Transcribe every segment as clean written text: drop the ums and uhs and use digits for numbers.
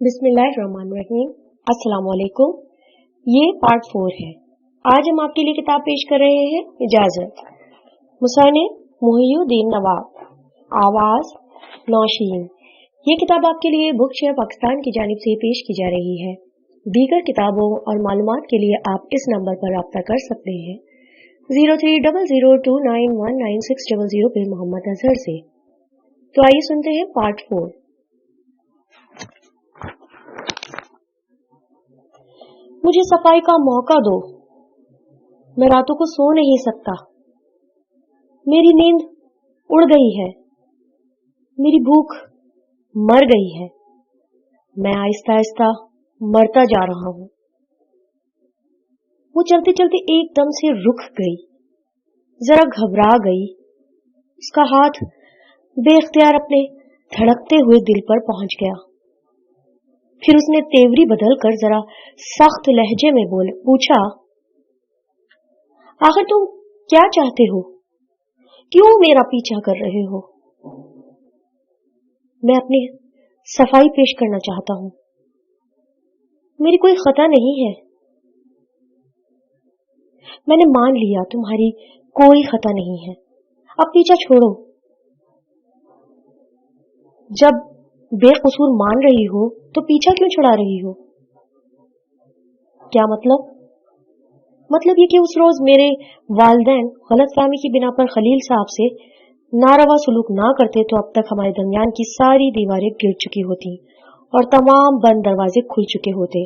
बिस्मिल्लाहिर्रहमानिर्रहीम। अस्सलाम वालेकुम। ये पार्ट 4 है। आज हम आपके लिए किताब पेश कर रहे हैं इजाजत, मुसन्निफ मुहिउद्दीन नवाब, आवाज नौशीन। ये किताब आपके लिए बुक शेयर पाकिस्तान की जानिब से पेश की जा रही है। दीगर किताबों और मालूमात के लिए आप इस नंबर पर राब्ता कर सकते हैं 0300291960 पे मोहम्मद अजहर से। तो आइए सुनते हैं पार्ट 4। मुझे सफाई का मौका दो, मैं रातों को सो नहीं सकता। मेरी नींद उड़ गई है, मेरी भूख मर गई है। मैं आहिस्ता आहिस्ता मरता जा रहा हूं। वो चलते चलते एकदम से रुक गई, जरा घबरा गई। उसका हाथ बेख्तियार अपने धड़कते हुए दिल पर पहुंच गया। फिर उसने तेवरी बदल कर जरा सख्त लहजे में पूछा, आखिर तुम क्या चाहते हो? क्यों मेरा पीछा कर रहे हो? मैं अपनी सफाई पेश करना चाहता हूं। मेरी कोई खता नहीं है। मैंने मान लिया तुम्हारी कोई खता नहीं है। अब पीछा छोड़ो। जब बेकसूर मान रही हो तो पीछा क्यों छुड़ा रही हो? क्या मतलब? मतलब ये कि उस रोज मेरे वालिदैन गलतफहमी की बिना पर खलील साहब से नारवा सलूक ना करते तो अब तक हमारे दरमियान की सारी दीवारें गिर चुकी होती और तमाम बंद दरवाजे खुल चुके होते।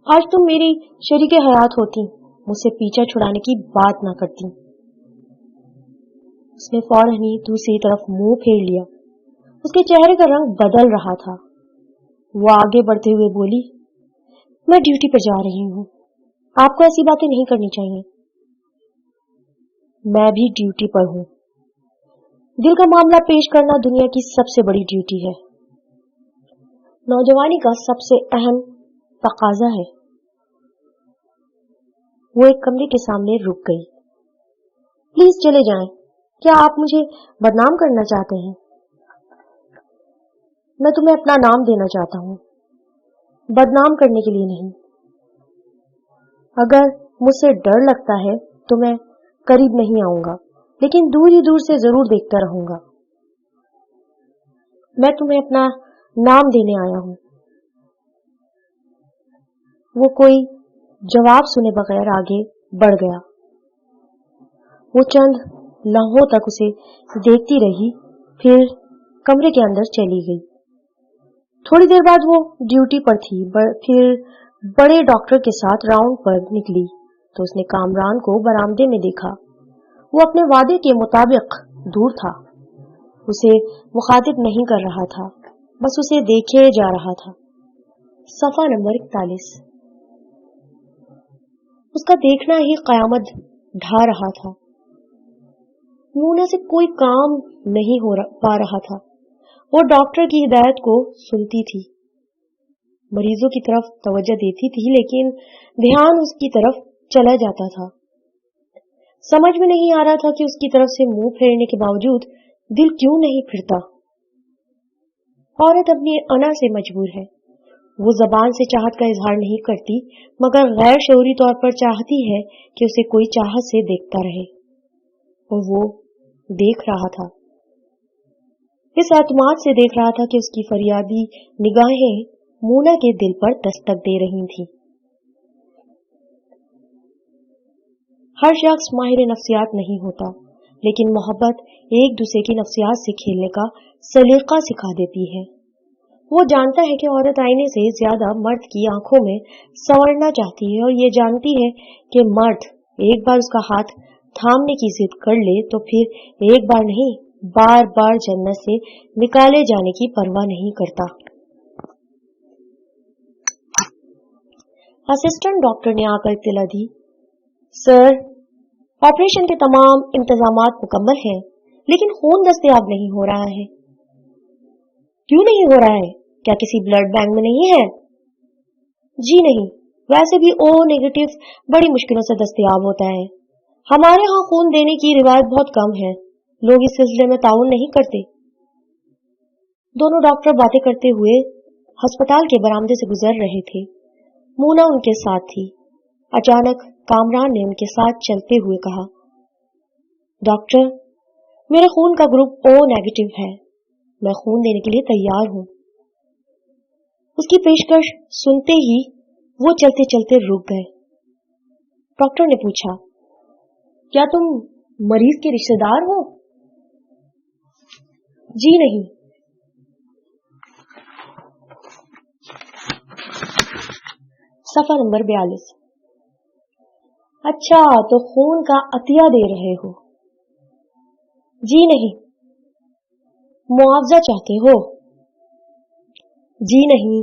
आज तुम मेरी शरीके हयात होती, मुझसे पीछा छुड़ाने की बात ना करती। उसने फौरन ही दूसरी तरफ मुंह फेर लिया। उसके चेहरे का रंग बदल रहा था। वो आगे बढ़ते हुए बोली, मैं ड्यूटी पर जा रही हूँ, आपको ऐसी बातें नहीं करनी चाहिए। मैं भी ड्यूटी पर हूँ। दिल का मामला पेश करना दुनिया की सबसे बड़ी ड्यूटी है, नौजवानी का सबसे अहम तकाजा है। वो एक कमरे के सामने रुक गई। प्लीज चले जाएं। क्या आप मुझे बदनाम करना चाहते हैं? मैं तुम्हें अपना नाम देना चाहता हूं, बदनाम करने के लिए नहीं। अगर मुझसे डर लगता है तो मैं करीब नहीं आऊंगा, लेकिन दूर ही दूर से जरूर देखता रहूंगा। मैं तुम्हें अपना नाम देने आया हूं। वो कोई जवाब सुने बगैर आगे बढ़ गया। वो चंद लम्हों तक उसे देखती रही, फिर कमरे के अंदर चली गई। थोड़ी देर बाद वो ड्यूटी पर थी, फिर बड़े डॉक्टर के साथ राउंड पर निकली तो उसने कामरान को बरामदे में देखा। वो अपने वादे के मुताबिक दूर था, उसे मुखातिब नहीं कर रहा था, बस उसे देखे जा रहा था। सफा नंबर 41। उसका देखना ही कयामत ढा रहा था। मूना से कोई काम नहीं पा रहा था। वो डॉक्टर की हिदायत को सुनती थी, मरीजों की तरफ तवज्जो देती थी, लेकिन ध्यान उसकी तरफ चला जाता था। समझ में नहीं आ रहा था कि उसकी तरफ से मुंह फेरने के बावजूद दिल क्यों नहीं फिरता। औरत अपनी अना से मजबूर है। वो जबान से चाहत का इजहार नहीं करती, मगर गैर शऊरी तौर पर चाहती है कि उसे कोई चाहत से देखता रहे, और वो देख रहा था। इस एतमाद से देख रहा था कि उसकी फरियादी निगाहें मूना के दिल पर दस्तक दे रही थी। हर शख्स माहिर नफ्सियात नहीं होता, लेकिन मोहब्बत एक दूसरे की नफ्सियात से खेलने का सलीका सिखा देती है। वो जानता है कि औरत आईने से ज्यादा मर्द की आंखों में संवरना चाहती है, और ये जानती है कि मर्द एक बार उसका हाथ थामने की जिद कर ले तो फिर एक बार नहीं, बार बार जन्नत से निकाले जाने की परवाह नहीं करता। असिस्टेंट डॉक्टर ने आकर इत्तला दी, सर, ऑपरेशन के तमाम इंतजामात मुकम्मल हैं, लेकिन खून दस्तयाब नहीं हो रहा है। क्यों नहीं हो रहा है? क्या किसी ब्लड बैंक में नहीं है? जी नहीं, वैसे भी ओ नेगेटिव बड़ी मुश्किलों से दस्तयाब होता है। हमारे यहाँ खून देने की रिवायत बहुत कम है, लोग इस सिलसिले में ताउन नहीं करते। दोनों डॉक्टर बातें करते हुए हस्पताल के बरामदे से गुजर रहे थे। मोना उनके साथ थी। अचानक कामरान ने उनके साथ चलते हुए कहा, डॉक्टर, मेरे खून का ग्रुप O नेगेटिव है, मैं खून देने के लिए तैयार हूं। उसकी पेशकश सुनते ही वो चलते चलते रुक गए। डॉक्टर ने पूछा, क्या तुम मरीज के रिश्तेदार हो? जी नहीं। सफा नंबर 42। अच्छा, तो खून का अतिया दे रहे हो? जी नहीं। मुआवजा चाहते हो? जी नहीं।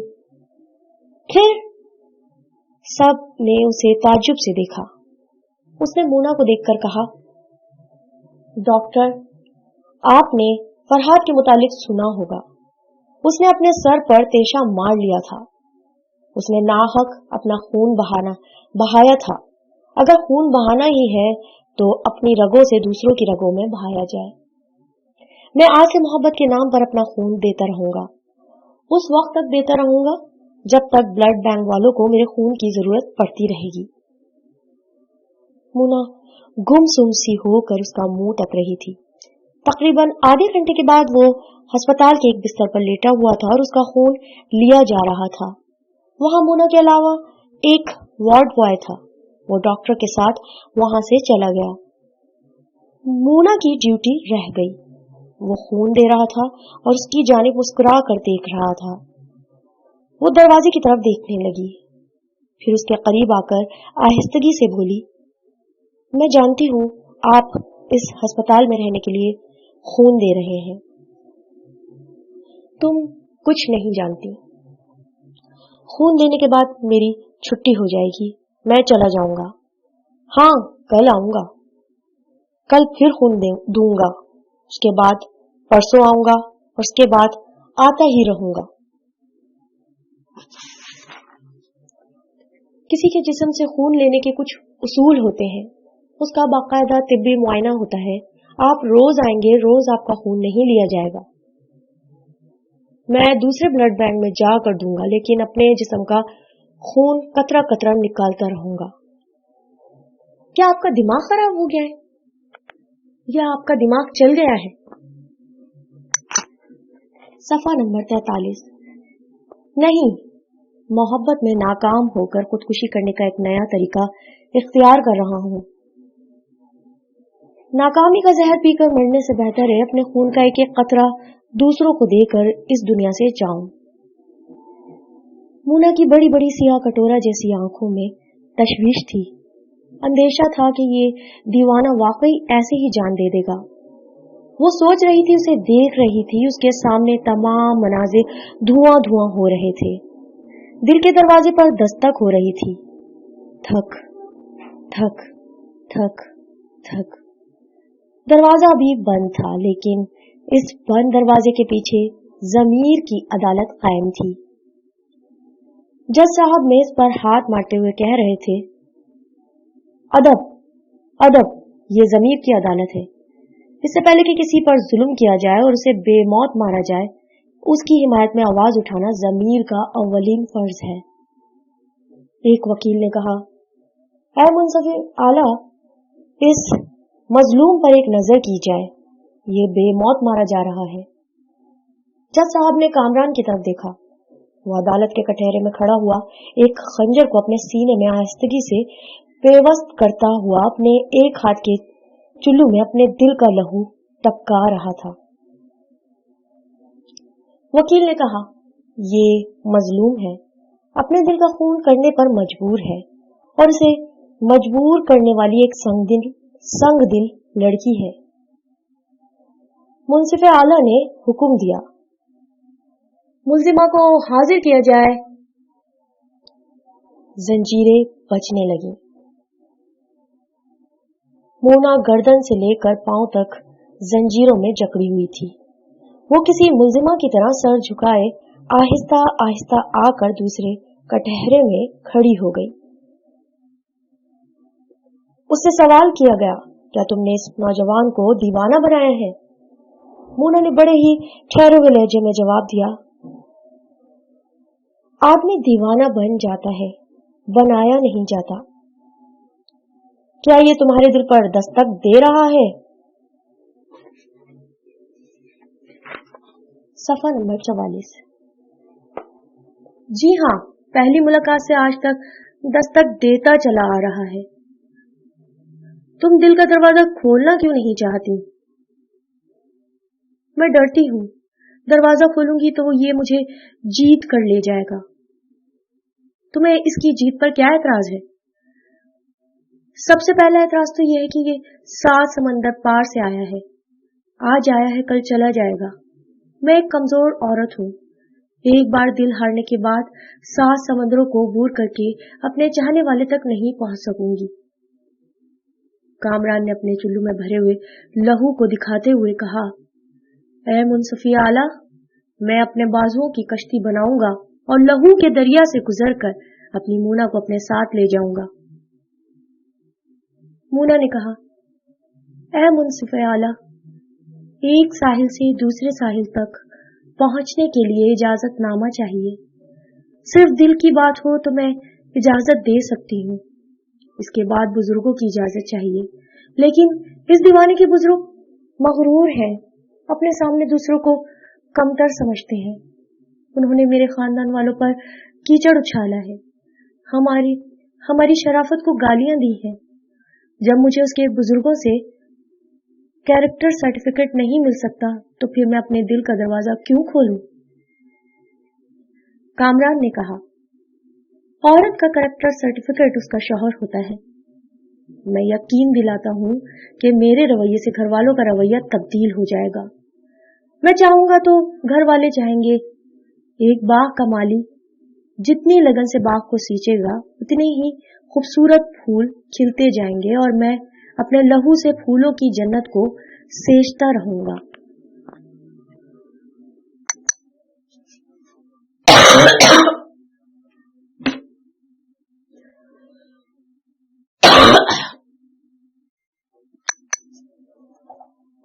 फिर? सब ने उसे ताज्जुब से देखा। उसने मोना को देखकर कहा, डॉक्टर, आपने फरहाद के मुतालिक सुना होगा। उसने अपने सर पर तेशा मार लिया था। उसने नाहक अपना खून बहाया था। अगर खून बहाना ही है तो अपनी रगों से दूसरों की रगों में बहाया जाए। मैं आज से मोहब्बत के नाम पर अपना खून देता रहूंगा। उस वक्त तक देता रहूंगा जब तक ब्लड बैंक वालों को मेरे खून की जरूरत पड़ती रहेगी। मोना गुमसुम सी होकर उसका मुंह तक रही थी। तकरीबन आधे घंटे के बाद वो अस्पताल के एक बिस्तर पर लेटा हुआ था और उसका खून लिया जा रहा था। वहां मोना के अलावा एक वार्ड बॉय था। वो डॉक्टर के साथ वहां से चला गया। मोना की ड्यूटी रह गई। वो खून दे रहा था और उसकी जानिब मुस्कुरा कर देख रहा था। वो दरवाजे की तरफ देखने लगी, फिर उसके करीब आकर आहिस्तगी से बोली, मैं जानती हूँ आप इस अस्पताल में रहने के लिए खून दे रहे हैं। तुम कुछ नहीं जानती। खून देने के बाद मेरी छुट्टी हो जाएगी, मैं चला जाऊंगा। हाँ, कल आऊंगा, कल फिर खून दूंगा, उसके बाद परसों आऊंगा और उसके बाद आता ही रहूंगा। किसी के जिस्म से खून लेने के कुछ उसूल होते हैं। उसका बाकायदा तिब्बी मुआयना होता है। आप रोज आएंगे, रोज आपका खून नहीं लिया जाएगा। मैं दूसरे ब्लड बैंक में जाकर दूंगा, लेकिन अपने जिस्म का खून कतरा कतरा निकालता रहूंगा। क्या आपका दिमाग खराब हो गया है या आपका दिमाग चल गया है? सफा नंबर 43। नहीं, मोहब्बत में नाकाम होकर खुदकुशी करने का एक नया तरीका इख्तियार कर रहा हूं। नाकामी का जहर पीकर मरने से बेहतर है अपने खून का एक एक कतरा दूसरों को देकर इस दुनिया से जाऊं। मोना की बड़ी बड़ी सियाह कटोरा जैसी आंखों में तशवीश थी। अंदेशा था कि ये दीवाना वाकई ऐसे ही जान दे देगा। वो सोच रही थी, उसे देख रही थी, उसके सामने तमाम मनाजिर धुआं धुआं हो रहे थे। दिल के दरवाजे पर दस्तक हो रही थी। थक थक थक थक। दरवाजा अभी बंद था, लेकिन इस बंद दरवाजे के पीछे जमीर की अदालत कायम थी। जज साहब मेज पर हाथ मारते हुए कह रहे थे, अदब अदब, ये जमीर की अदालत है। इससे पहले कि किसी पर जुल्म किया जाए और उसे बेमौत मारा जाए, उसकी हिमायत में आवाज उठाना जमीर का अव्वलीन फर्ज है। एक वकील ने कहा, ऐ मुंसफे आला, इस मजलूम पर एक नजर की जाए, ये बेमौत मारा जा रहा है। जज साहब ने कामरान की तरफ देखा। वो अदालत के कटहरे में खड़ा हुआ एक खंजर को अपने सीने में आहिस्तगी से पेवस्त करता हुआ अपने एक हाथ के चुल्लू में अपने दिल का लहू टपका रहा था। वकील ने कहा, ये मजलूम है, अपने दिल का खून करने पर मजबूर है और इसे मजबूर करने वाली एक संग दिल लड़की है। मुंसिफ आला ने हुक्म दिया, मुल्जिमा को हाजिर किया जाए। जंजीरें बजने लगी। मोना गर्दन से लेकर पांव तक जंजीरों में जकड़ी हुई थी। वो किसी मुल्जिमा की तरह सर झुकाए आहिस्ता आहिस्ता आकर दूसरे कटहरे में खड़ी हो गई। उससे सवाल किया गया, क्या तुमने इस नौजवान को दीवाना बनाया है? मोना ने बड़े ही ठहरे हुए लहजे में जवाब दिया, आदमी दीवाना बन जाता है, बनाया नहीं जाता। क्या ये तुम्हारे दिल पर दस्तक दे रहा है? सफा नंबर 44। जी हाँ, पहली मुलाकात से आज तक दस्तक देता चला आ रहा है। तुम दिल का दरवाजा खोलना क्यों नहीं चाहती? मैं डरती हूँ, दरवाजा खोलूंगी तो ये मुझे जीत कर ले जाएगा। तुम्हें इसकी जीत पर क्या एतराज है? सबसे पहला एतराज तो यह है कि ये 7 समंदर पार से आया है। आज आया है, कल चला जाएगा। मैं एक कमजोर औरत हूँ। एक बार दिल हारने के बाद 7 समंदरों को अबूर करके अपने चाहने वाले तक नहीं पहुंच सकूंगी। कामरान ने अपने चुल्लू में भरे हुए लहू को दिखाते हुए कहा, ऐ मुंसफी आला, मैं अपने बाजुओं की कश्ती बनाऊंगा और लहू के दरिया से गुजरकर अपनी मूना को अपने साथ ले जाऊंगा। मूना ने कहा, ऐ मुंसफी आला, एक साहिल से दूसरे साहिल तक पहुंचने के लिए इजाजतनामा चाहिए। सिर्फ दिल की बात हो तो मैं इजाजत दे सकती हूँ। इसके बाद बुजुर्गों की इजाजत चाहिए। लेकिन इस दीवाने के बुजुर्ग मगरूर हैं, अपने सामने दूसरों को कमतर समझते हैं। उन्होंने मेरे खानदान वालों पर कीचड़ उछाला है, हमारी शराफत को गालियां दी हैं। जब मुझे उसके बुजुर्गों से कैरेक्टर सर्टिफिकेट नहीं मिल सकता तो फिर मैं अपने दिल का दरवाजा क्यों खोलूं? कामरान ने कहा, औरत का कैरेक्टर सर्टिफिकेट उसका शौहर होता है। मैं यकीन दिलाता हूँ कि मेरे रवैये से घर वालों का रवैया तब्दील हो जाएगा। मैं चाहूंगा तो घर वाले चाहेंगे। एक बाग का माली जितनी लगन से बाग को सींचेगा उतने ही खूबसूरत फूल खिलते जाएंगे और मैं अपने लहू से फूलों की जन्नत को सींचता रहूंगा।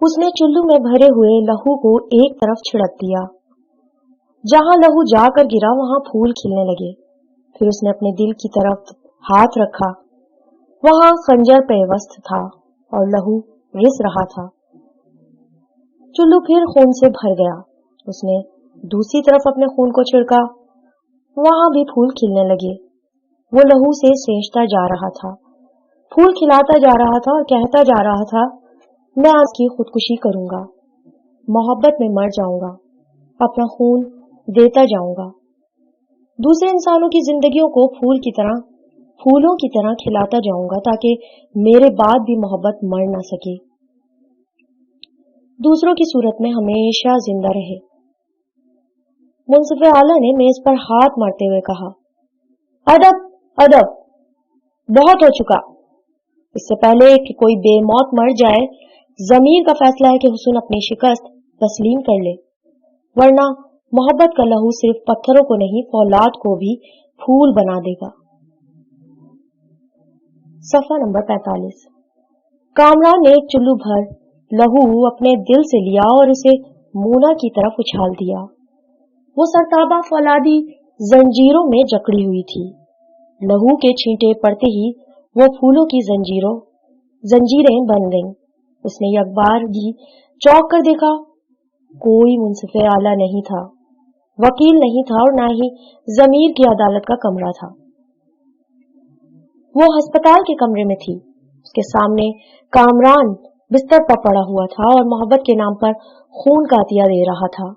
उसने चुल्लू में भरे हुए लहू को एक तरफ छिड़क दिया। जहां लहू जाकर गिरा वहां फूल खिलने लगे। फिर उसने अपने दिल की तरफ हाथ रखा। वहां खंजर पेवस्त था और लहू रिस रहा था। चुल्लू फिर खून से भर गया। उसने दूसरी तरफ अपने खून को छिड़का। वहां भी फूल खिलने लगे। वो लहू से सींचता जा रहा था, फूल खिलाता जा रहा था और कहता जा रहा था, मैं आज की खुदकुशी करूंगा, मोहब्बत में मर जाऊंगा, अपना खून देता जाऊंगा, दूसरे इंसानों की जिंदगियों को फूलों की तरह खिलाता जाऊंगा ताकि मेरे बाद भी मोहब्बत मर ना सके, दूसरों की सूरत में हमेशा जिंदा रहे। मुंसिफ आला ने मेज पर हाथ मारते हुए कहा, अदब अदब, बहुत हो चुका। इससे पहले कि कोई बेमौत मर जाए, जमीर का फैसला है कि हुस्न अपनी शिकस्त तस्लीम कर ले, वरना मोहब्बत का लहू सिर्फ पत्थरों को नहीं फौलाद को भी फूल बना देगा। सफा नंबर 45। कामरान ने एक चुल्लू भर लहू अपने दिल से लिया और उसे मूना की तरफ उछाल दिया। वो सरताबा फौलादी जंजीरों में जकड़ी हुई थी। लहू के छींटे पड़ते ही वो फूलों की जंजीरें बन गईं। उसने एक बार भी चौंक कर देखा। कोई मुंसिफ आला नहीं था, वकील नहीं था और ना ही जमीर की अदालत का कमरा था। वो अस्पताल के कमरे में थी। उसके सामने कामरान बिस्तर पर पड़ा हुआ था और मोहब्बत के नाम पर खून का अतिया दे रहा था।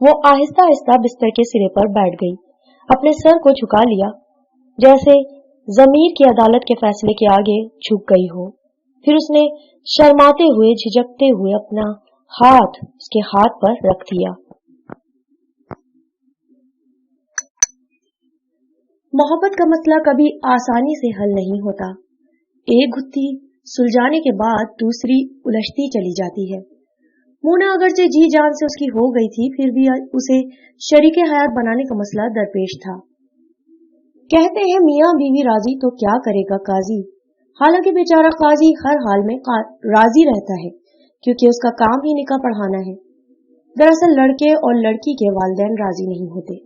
वो आहिस्ता आहिस्ता बिस्तर के सिरे पर बैठ गई, अपने सर को झुका लिया जैसे जमीर की अदालत के फैसले के आगे झुक गई हो। फिर उसने शर्माते हुए झिझकते हुए अपना हाथ उसके हाथ पर रख दिया। मोहब्बत का मसला कभी आसानी से हल नहीं होता। एक गुत्थी सुलझाने के बाद दूसरी उलझती चली जाती है। मूना अगरचे जी जान से उसकी हो गई थी, फिर भी उसे शरीके हयात बनाने का मसला दरपेश था। कहते हैं मियाँ बीवी राजी तो क्या करेगा काजी। हालांकि बेचारा काजी हर हाल में राजी रहता है क्योंकि उसका काम ही निकाह पढ़ाना है। दरअसल लड़के और लड़की के वालिदैन राजी नहीं होते।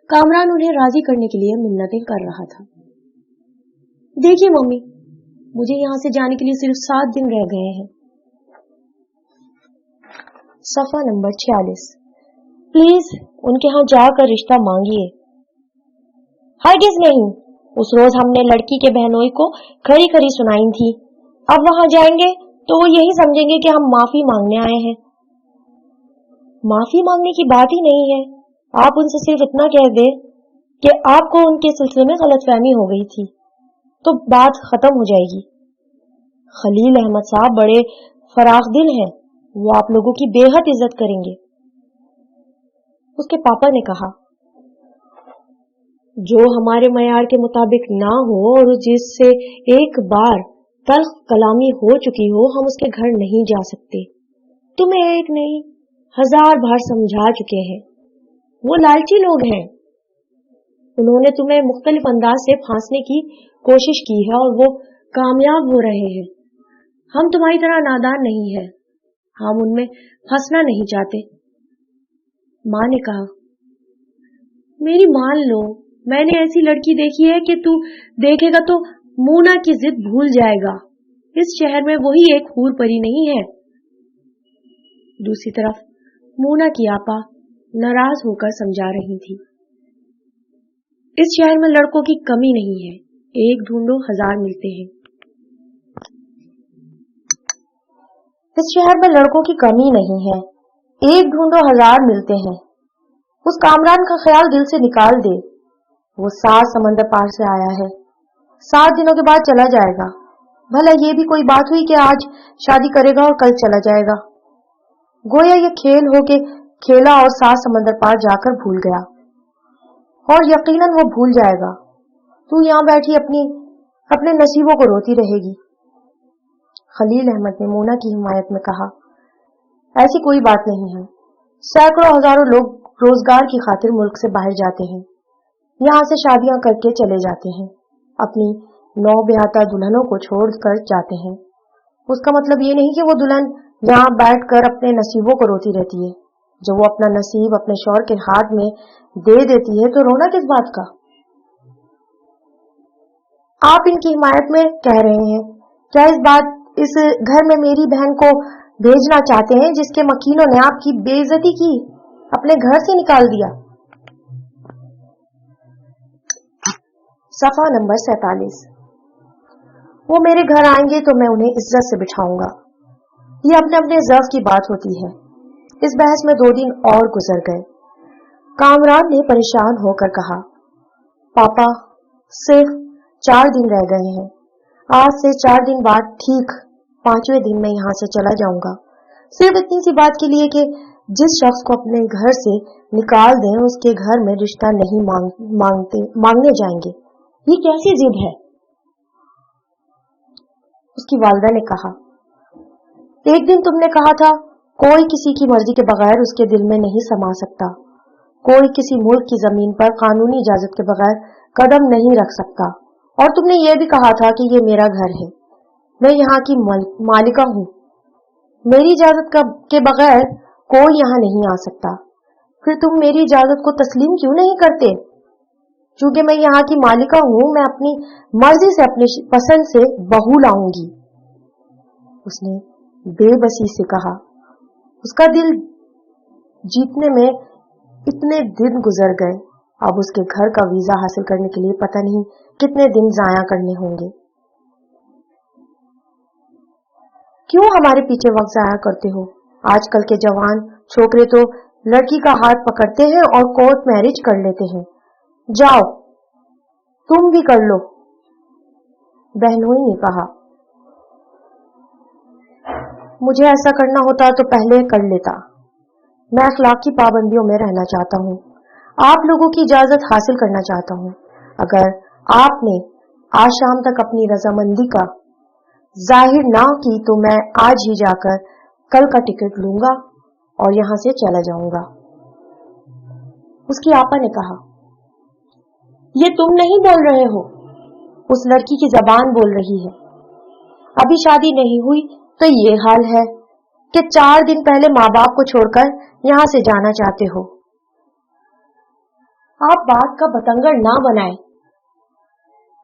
कामरान उन्हें राजी करने के लिए मिन्नतें कर रहा था। देखिए मम्मी, मुझे यहाँ से जाने के लिए सिर्फ 7 दिन रह गए हैं। सफा नंबर 46। प्लीज उनके यहाँ जाकर रिश्ता मांगिए। हरगिज नहीं, उस रोज हमने लड़की के बहनोई को खरी खरी सुनाई थी। अब वहां जाएंगे तो वो यही समझेंगे कि हम माफी मांगने आए हैं। माफी मांगने की बात ही नहीं है, आप उनसे सिर्फ इतना कह दे कि आपको उनके सिलसिले में गलतफहमी हो गई थी, तो बात खत्म हो जाएगी। खलील अहमद साहब बड़े फराख दिल हैं, वो आप लोगों की बेहद इज्जत करेंगे। उसके पापा ने कहा, जो हमारे मयार के मुताबिक ना हो और जिससे एक बार तल्ख कलामी हो चुकी हो, हम उसके घर नहीं जा सकते। तुम्हें एक नहीं 1000 बार समझा चुके हैं। वो लालची लोग हैं, उन्होंने तुम्हें मुख्तलिफ अंदाज से फांसने की कोशिश की है और वो कामयाब हो रहे हैं। हम तुम्हारी तरह नादान नहीं है, हम उनमें फंसना नहीं चाहते। माँ ने कहा, मेरी मान लो, मैंने ऐसी लड़की देखी है कि तू देखेगा तो मूना की जिद भूल जाएगा। इस शहर में वही एक हूर परी नहीं है। दूसरी तरफ मूना की आपा नाराज होकर समझा रही थी, इस शहर में लड़कों की कमी नहीं है, एक ढूंढो 1000 मिलते हैं। इस शहर में लड़कों की कमी नहीं है, एक ढूंढो 1000 मिलते हैं। उस कामरान का ख्याल दिल से निकाल दे, वो 7 समंदर पार से आया है, 7 दिनों के बाद चला जाएगा। भला ये भी कोई बात हुई कि आज शादी करेगा और कल चला जाएगा। गोया ये खेल हो के खेला और 7 समंदर पार जाकर भूल गया, और यकीनन वो भूल जाएगा। तू यहाँ बैठी अपने नसीबों को रोती रहेगी। खलील अहमद ने मोना की हिमायत में कहा, ऐसी कोई बात नहीं है, सैकड़ों हजारों लोग रोजगार की खातिर मुल्क से बाहर जाते हैं, यहाँ से शादियां करके चले जाते हैं, अपनी नौ ब्याहता दुल्हनों को छोड़कर जाते हैं। उसका मतलब ये नहीं कि वो दुल्हन यहाँ बैठकर अपने नसीबों को रोती रहती है। जब वो अपना नसीब अपने शौहर के हाथ में दे देती है तो रोना किस बात का। आप इनकी हिमायत में कह रहे हैं, क्या इस घर में मेरी बहन को भेजना चाहते हैं जिसके मकीनों ने आपकी बेइज्जती की, अपने घर से निकाल दिया। सफा नंबर 47। वो मेरे घर आएंगे तो मैं उन्हें इज्जत से बिठाऊंगा। ये अपने अपने ज़र्फ की बात होती है। इस बहस में 2 दिन और गुजर गए। कामरान ने परेशान होकर कहा, पापा सिर्फ 4 दिन रह गए हैं, आज से 4 दिन बाद ठीक 5वें दिन मैं यहाँ से चला जाऊंगा, सिर्फ इतनी सी बात के लिए कि जिस शख्स को अपने घर से निकाल दें उसके घर में रिश्ता नहीं मांगने जाएंगे। ये कैसी जिद है। उसकी वालिदा ने कहा, एक दिन तुमने कहा था कोई किसी की मर्जी के बगैर उसके दिल में नहीं समा सकता, कोई किसी मुल्क की जमीन पर कानूनी इजाजत के बगैर कदम नहीं रख सकता, और तुमने ये भी कहा था कि ये मेरा घर है, मैं यहाँ की मालिका हूँ, मेरी इजाजत के बगैर कोई यहाँ नहीं आ सकता। फिर तुम मेरी इजाजत को तस्लीम क्यों नहीं करते? चूंकि मैं यहाँ की मालिका हूँ, मैं अपनी मर्जी से अपनी पसंद से बहू लाऊंगी। उसने बेबसी से कहा। उसका दिल जीतने में इतने दिन गुजर गए, अब उसके घर का वीजा हासिल करने के लिए पता नहीं कितने दिन जाया करने होंगे। क्यों हमारे पीछे वक्त जाया करते हो? आजकल के जवान छोकरे तो लड़की का हाथ पकड़ते हैं और कोर्ट मैरिज कर लेते हैं। जाओ तुम भी कर लो। बहनोई ने कहा, मुझे ऐसा करना होता तो पहले कर लेता। मैं अखलाक की पाबंदियों में रहना चाहता हूँ, आप लोगों की इजाजत हासिल करना चाहता हूँ। अगर आपने आज शाम तक अपनी रजामंदी का जाहिर ना की तो मैं आज ही जाकर कल का टिकट लूंगा और यहाँ से चला जाऊंगा। उसकी आपा ने कहा, ये तुम नहीं बोल रहे हो, उस लड़की की जबान बोल रही है। अभी शादी नहीं हुई तो ये हाल है कि 4 दिन पहले माँ बाप को छोड़कर यहाँ से जाना चाहते हो। आप बात का बतंगड़ ना बनाए।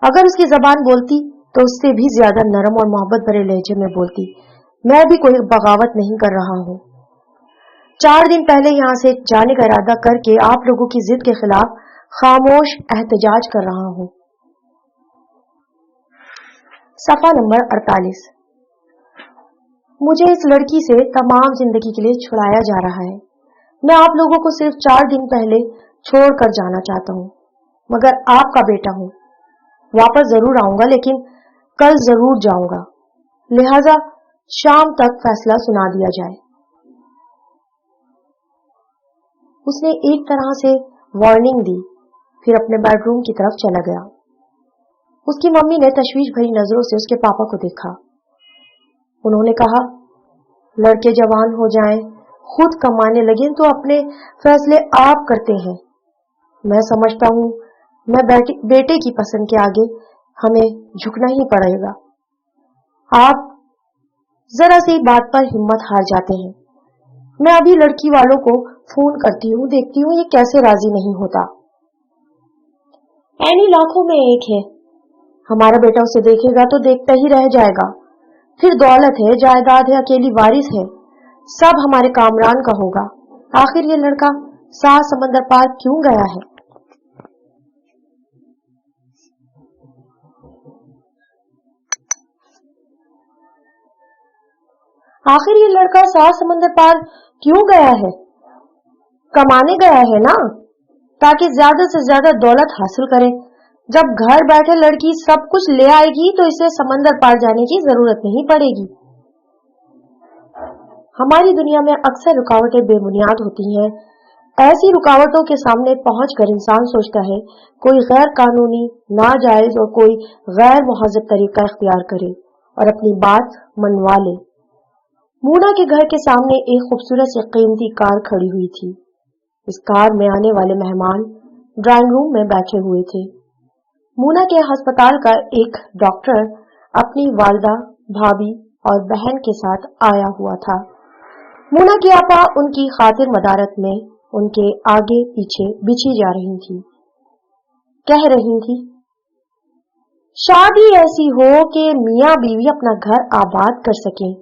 अगर उसकी जबान बोलती तो उससे भी ज्यादा नरम और मोहब्बत भरे लहजे में बोलती। मैं भी कोई बगावत नहीं कर रहा हूँ। 4 दिन पहले यहाँ से जाने का इरादा करके आप लोगों की जिद के खिलाफ खामोश एहतजाज कर रहा हूँ। सफा नंबर 48। मुझे इस लड़की से तमाम जिंदगी के लिए छुड़ाया जा रहा है। मैं आप लोगों को सिर्फ 4 दिन पहले छोड़कर जाना चाहता हूँ, मगर आपका बेटा हूँ। वापस जरूर आऊंगा, लेकिन कल जरूर जाऊंगा। लिहाजा शाम तक फैसला सुना दिया जाए। उसने एक तरह से वार्निंग दी, फिर अपने बेडरूम की तरफ चला गया। उसकी मम्मी ने तशवीश भरी नजरों से उसके पापा को देखा। उन्होंने कहा, लड़के जवान हो जाएं, खुद कमाने लगे तो अपने फैसले आप करते हैं। मैं समझता हूँ मैं बेटे की पसंद के आगे हमें झुकना ही पड़ेगा। आप जरा सी बात पर हिम्मत हार जाते हैं। मैं अभी लड़की वालों को फोन करती हूँ, देखती हूँ ये कैसे राजी नहीं होता। एनी लाखों में एक है। हमारा बेटा उसे देखेगा तो देखता ही रह जाएगा। फिर दौलत है, जायदाद है, अकेली वारिस है, सब हमारे कामरान का होगा। आखिर ये लड़का 7 समंदर पार क्यों गया है? आखिर ये लड़का 7 समंदर पार क्यों गया है? कमाने गया है ना, ताकि ज्यादा से ज्यादा दौलत हासिल करे। जब घर बैठे लड़की सब कुछ ले आएगी तो इसे समंदर पार जाने की जरूरत नहीं पड़ेगी। हमारी दुनिया में अक्सर रुकावटें बेबुनियाद होती हैं। ऐसी रुकावटों के सामने पहुंचकर इंसान सोचता है कोई गैर कानूनी, नाजायज और कोई गैर मुहज़्ज़ब तरीका इख्तियार करे और अपनी बात मनवा ले। मूना के घर के सामने एक खूबसूरत सी कीमती कार खड़ी हुई थी। इस कार में आने वाले मेहमान ड्राइंग रूम में बैठे हुए थे। मूना के अस्पताल का एक डॉक्टर अपनी वालदा, भाभी और बहन के साथ आया हुआ था। मूना की आपा उनकी खातिर मदारत में उनके आगे पीछे बिछी जा रही थी। कह रही थी, शादी ऐसी हो कि मियाँ बीवी अपना घर आबाद कर सकें।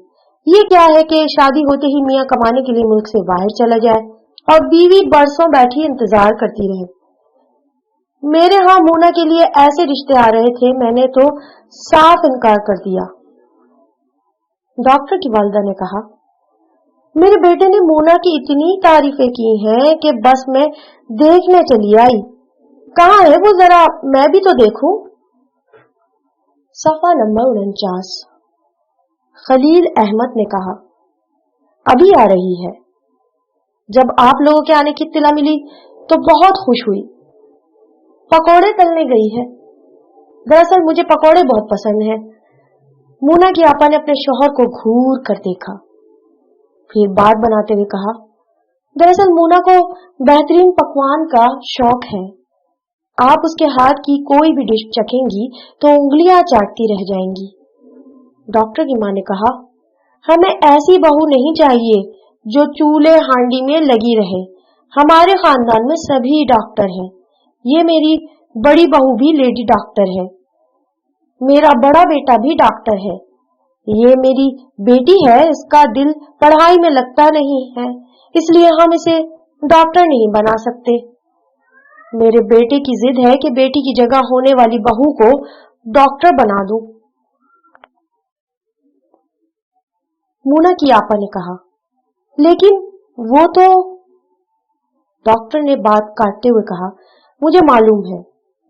ये क्या है कि शादी होते ही मियाँ कमाने के लिए मुल्क से बाहर चला जाए और बीवी बरसों बैठी इंतजार करती रहे। मेरे यहाँ मूना के लिए ऐसे रिश्ते आ रहे थे, मैंने तो साफ इनकार कर दिया। डॉक्टर की वालिदा ने कहा, मेरे बेटे ने मूना की इतनी तारीफें की हैं कि बस मैं देखने चली आई। कहाँ है वो, जरा मैं भी तो देखूं। सफा नंबर 49। खलील अहमद ने कहा, अभी आ रही है। जब आप लोगों के आने की इत्तला मिली तो बहुत खुश हुई। पकौड़े तलने गई है। दरअसल मुझे पकौड़े बहुत पसंद हैं। मूना की आपा ने अपने शौहर को घूर कर देखा, फिर बात बनाते हुए कहा, दरअसल मूना को बेहतरीन पकवान का शौक है। आप उसके हाथ की कोई भी डिश चखेंगी तो उंगलियां चाटती रह जाएंगी। डॉक्टर की मां ने कहा, हमें ऐसी बहू नहीं चाहिए जो चूल्हे हांडी में लगी रहे। हमारे खानदान में सभी डॉक्टर हैं। ये मेरी बड़ी बहू भी लेडी डॉक्टर है। मेरा बड़ा बेटा भी डॉक्टर है। ये मेरी बेटी है, इसका दिल पढ़ाई में लगता नहीं है, इसलिए हम इसे डॉक्टर नहीं बना सकते। मेरे बेटे की जिद है कि बेटी की जगह होने वाली बहू को डॉक्टर बना दूं। मूना की आपा ने कहा, लेकिन वो तो। डॉक्टर ने बात काटते हुए कहा, मुझे मालूम है।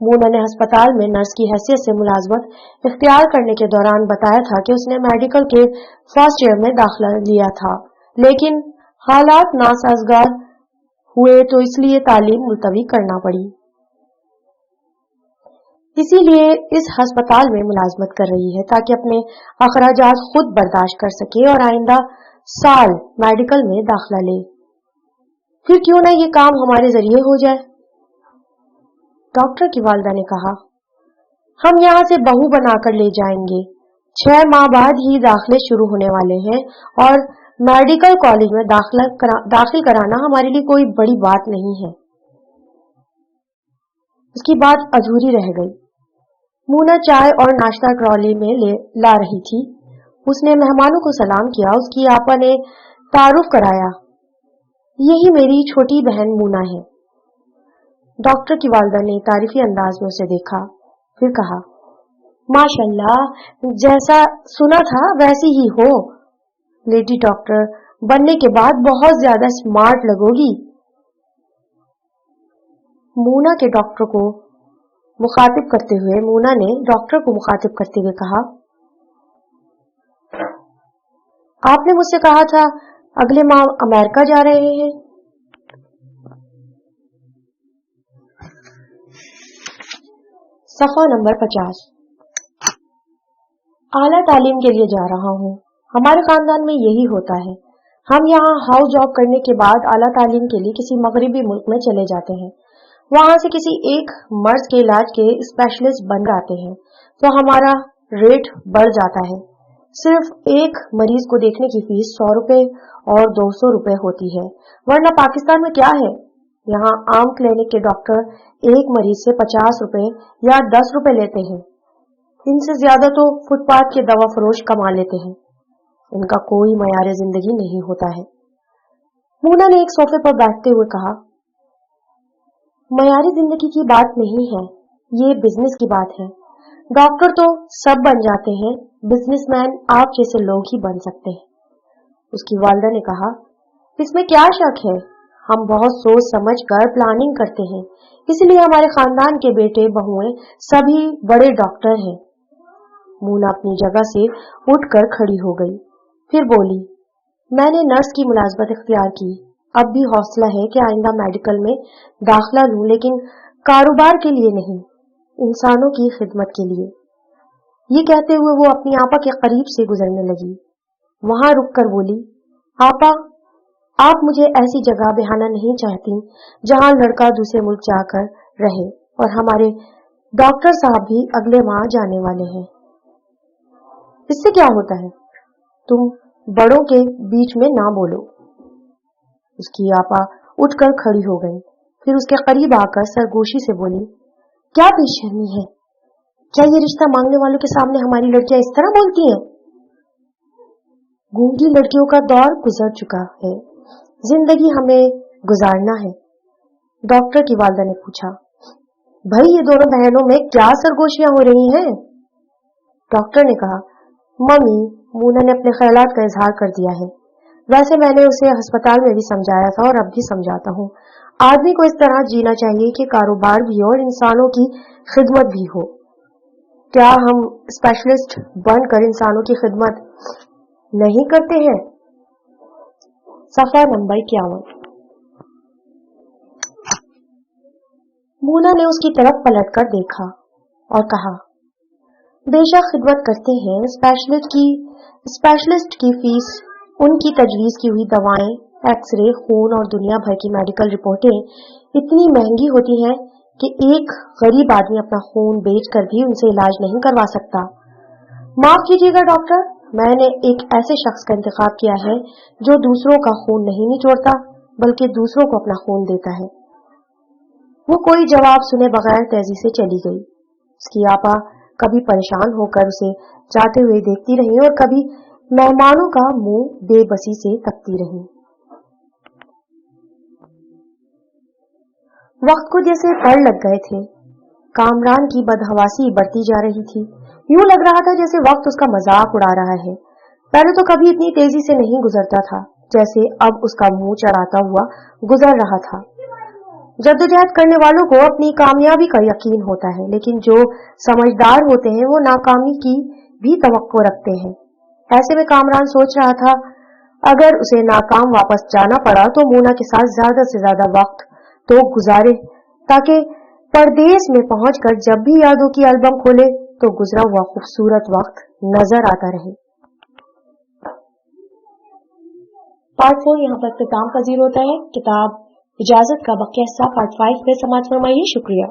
मूना ने अस्पताल में नर्स की हैसियत से मुलाजमत इख्तियार करने के दौरान बताया था कि उसने मेडिकल के फर्स्ट ईयर में दाखिला लिया था, लेकिन हालात नासाजगार हुए तो इसलिए तालीम मुलतवी करना पड़ी। इसीलिए इस अस्पताल में मुलाजमत कर रही है ताकि अपने अखराजात खुद बर्दाश्त कर सके और आइंदा साल मेडिकल में दाखिला ले। फिर क्यों ना ये काम हमारे जरिए हो जाए। डॉक्टर की वालिदा ने कहा, हम यहाँ से बहू बनाकर ले जाएंगे। 6 माह बाद ही दाखिले शुरू होने वाले हैं और मेडिकल कॉलेज में दाखिल कराना हमारे लिए कोई बड़ी बात नहीं है। اس کی بات अधूरी रह गई। मोना चाय और नाश्ता ट्रॉली में ला रही थी। उसने मेहमानों को सलाम किया। उसकी आपा ने तारुफ कराया, यही मेरी छोटी बहन मोना है। डॉक्टर की वालदा ने तारीफी अंदाज में उसे देखा, फिर कहा, माशाल्लाह, जैसा सुना था वैसी ही हो। लेडी डॉक्टर बनने के बाद बहुत ज्यादा स्मार्ट लगोगी। मोना के डॉक्टर को मुखातिब करते हुए मोना ने डॉक्टर को मुखातिब करते हुए कहा, आपने मुझसे कहा था अगले माह अमेरिका जा रहे हैं। सफा नंबर 50। आला तालीम के लिए जा रहा हूँ। हमारे खानदान में यही होता है। हम यहाँ हाउस जॉब करने के बाद आला तालीम के लिए किसी मगरिबी मुल्क में चले जाते हैं। वहां से किसी एक मर्ज के इलाज के स्पेशलिस्ट बन जाते हैं तो हमारा रेट बढ़ जाता है। सिर्फ एक मरीज को देखने की फीस 100 रुपए और 200 रुपए होती है, वरना पाकिस्तान में क्या है, यहाँ आम क्लिनिक के डॉक्टर एक मरीज से 50 रुपए या 10 रुपए लेते हैं। इनसे ज्यादा तो फुटपाथ के दवा फरोश कमा लेते हैं। इनका कोई मयार जिंदगी नहीं होता है। मोना ने एक सोफे पर बैठते हुए कहा, मयारी जिंदगी की बात नहीं है, ये बिजनेस की बात है। डॉक्टर तो सब बन जाते हैं, बिजनेसमैन आप जैसे लोग ही बन सकते हैं। उसकी वालदा ने कहा, इसमें क्या शक है, हम बहुत सोच समझ कर प्लानिंग करते हैं, इसलिए हमारे खानदान के बेटे बहुएं सभी बड़े डॉक्टर हैं। मोना अपनी जगह से उठकर खड़ी हो गई, फिर बोली, मैंने नर्स की मुलाजमत इख्तियार की। अब भी हौसला है कि आइंदा मेडिकल में दाखिला लूं, लेकिन कारोबार के लिए नहीं, इंसानों की खिदमत के लिए। ये कहते हुए वो अपनी आपा के करीब से गुजरने लगी। वहां रुककर बोली, आपा, आप मुझे ऐसी जगह बेहाना नहीं चाहती जहां लड़का दूसरे मुल्क जाकर रहे, और हमारे डॉक्टर साहब भी अगले माह जाने वाले हैं। इससे क्या होता है, तुम बड़ों के बीच में ना बोलो। उसकी आपा उठकर खड़ी हो गई, फिर उसके करीब आकर सरगोशी से बोली, क्या बेशर्मी है, क्या ये रिश्ता मांगने वालों के सामने हमारी लड़कियां इस तरह बोलती हैं? गूंगी लड़कियों का दौर गुजर चुका है, जिंदगी हमें गुजारना है। डॉक्टर की वालदा ने पूछा, भाई ये दोनों बहनों में क्या सरगोशियां हो रही हैं? डॉक्टर ने कहा, मम्मी, मोना ने अपने ख्यालात का इजहार कर दिया है। वैसे मैंने उसे अस्पताल में भी समझाया था और अब भी समझाता हूँ। आदमी को इस तरह जीना चाहिए कि कारोबार भी हो और इंसानों की खिदमत भी हो। क्या हम स्पेशलिस्ट बनकर इंसानों की खिदमत नहीं करते हैं? सफा नंबर 51। मोना ने उसकी तरफ पलटकर देखा और कहा, बेशक खिदमत करते हैं। स्पेशलिस्ट की फीस, उनकी तजवीज की हुई दवाएं, एक्सरे, खून और दुनिया भर की मेडिकल रिपोर्टें इतनी महंगी होती हैं कि एक गरीब आदमी अपना खून बेचकर भी उनसे इलाज नहीं करवा सकता। माफ कीजिएगा डॉक्टर, मैंने एक ऐसे शख्स का इंतखाब किया है जो दूसरों का खून नहीं निचोड़ता बल्कि दूसरों को अपना खून देता है। वो कोई जवाब सुने बगैर तेजी से चली गई। उसकी आपा कभी परेशान होकर उसे जाते हुए देखती रही और कभी मेहमानों का मुंह बेबसी से तकती रही। वक्त को जैसे पड़ लग गए थे। कामरान की बदहवासी बढ़ती जा रही थी। यूं लग रहा था जैसे वक्त उसका मजाक उड़ा रहा है। पहले तो कभी इतनी तेजी से नहीं गुजरता था जैसे अब उसका मुंह चढ़ाता हुआ गुजर रहा था। जद्दोजहद करने वालों को अपनी कामयाबी का यकीन होता है, लेकिन जो समझदार होते हैं वो नाकामी की भी तवक्को रखते हैं। ऐसे में कामरान सोच रहा था, अगर उसे नाकाम वापस जाना पड़ा तो मोना के साथ ज्यादा से ज्यादा वक्त तो गुजारे, ताकि परदेश में पहुंचकर जब भी यादों की एल्बम खोले तो गुजरा हुआ खूबसूरत वक्त नजर आता रहे। पार्ट 4 यहाँ पर इख्तिताम पजीर होता है। किताब इजाजत का बकिया हिस्सा पार्ट 5 में समाप्त फरमाइए। शुक्रिया।